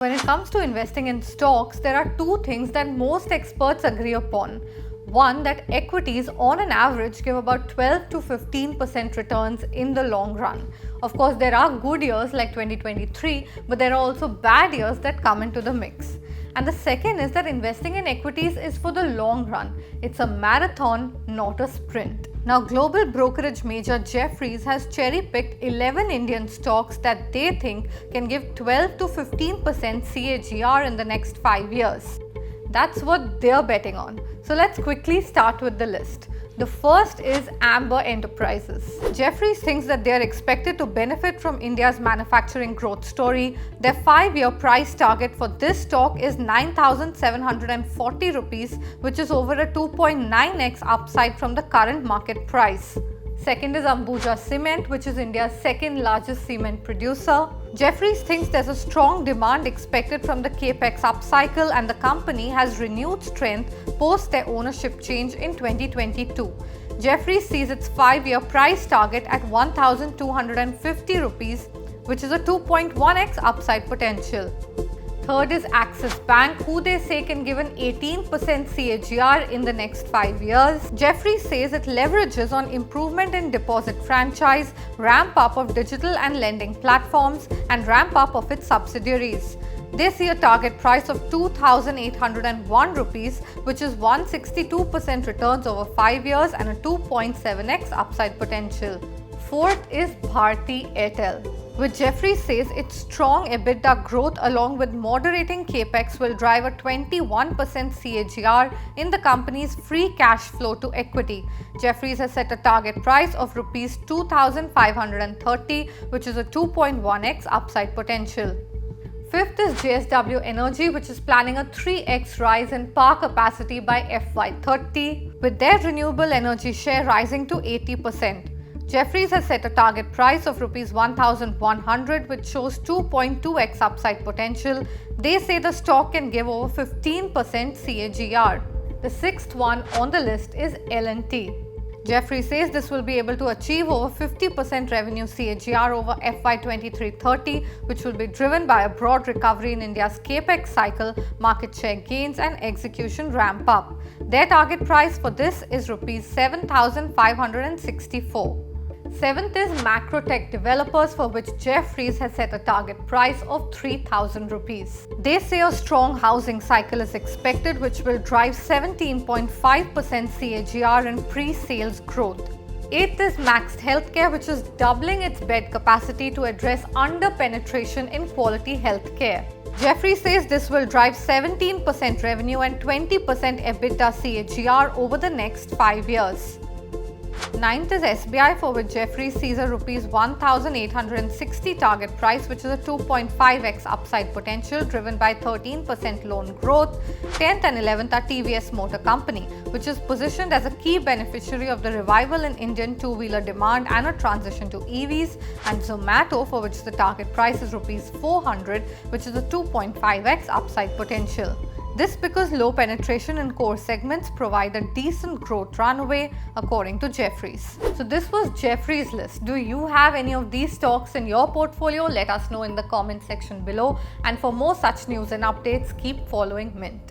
When it comes to investing in stocks, there are two things that most experts agree upon. One, that equities on an average give about 12 to 15% returns in the long run. Of course, there are good years like 2023, but there are also bad years that come into the mix. And the second is that investing in equities is for the long run. It's a marathon, not a sprint. Now, global brokerage major Jefferies has cherry-picked 11 Indian stocks that they think can give 12 to 15% CAGR in the next 5 years. That's what they're betting on. So let's quickly start with the list. The first is Amber Enterprises. Jefferies thinks that they are expected to benefit from India's manufacturing growth story. Their 5-year price target for this stock is 9,740 rupees, which is over a 2.9x upside from the current market price. Second is Ambuja Cement, which is India's second largest cement producer. Jefferies thinks there's a strong demand expected from the capex upcycle, and the company has renewed strength post their ownership change in 2022. Jefferies sees its 5-year price target at 1,250 rupees, which is a 2.1x upside potential. Third is Axis Bank, who they say can give an 18% CAGR in the next 5 years. Jefferies says it leverages on improvement in deposit franchise, ramp up of digital and lending platforms, and ramp up of its subsidiaries. They see a target price of 2,801 rupees, which is 162% returns over 5 years and a 2.7x upside potential. Fourth is Bharti Airtel, which Jefferies says its strong EBITDA growth along with moderating capex will drive a 21% CAGR in the company's free cash flow to equity. Jefferies has set a target price of rupees 2,530, which is a 2.1x upside potential. Fifth is JSW Energy, which is planning a 3x rise in power capacity by FY30, with their renewable energy share rising to 80%. Jefferies has set a target price of rupees 1,100, which shows 2.2x upside potential. They say the stock can give over 15% CAGR. The sixth one on the list is L&T. Jefferies says this will be able to achieve over 50% revenue CAGR over FY23-30, which will be driven by a broad recovery in India's capex cycle, market share gains, and execution ramp up. Their target price for this is rupees 7,564. Seventh is Macrotech Developers, for which Jefferies has set a target price of 3,000 rupees. They say a strong housing cycle is expected, which will drive 17.5% CAGR in pre-sales growth. Eighth is Max Healthcare, which is doubling its bed capacity to address under-penetration in quality healthcare. Jefferies says this will drive 17% revenue and 20% EBITDA CAGR over the next 5 years. Ninth is SBI, for which Jefferies sees a rupees 1,860 target price, which is a 2.5x upside potential driven by 13% loan growth. 10th and 11th are TVS Motor Company, which is positioned as a key beneficiary of the revival in Indian two-wheeler demand and a transition to EVs, and Zomato, for which the target price is rupees 400, which is a 2.5x upside potential. This because low penetration in core segments provide a decent growth runway according to Jefferies. So this was Jefferies' list. Do you have any of these stocks in your portfolio? Let us know in the comment section below. And for more such news and updates, keep following Mint.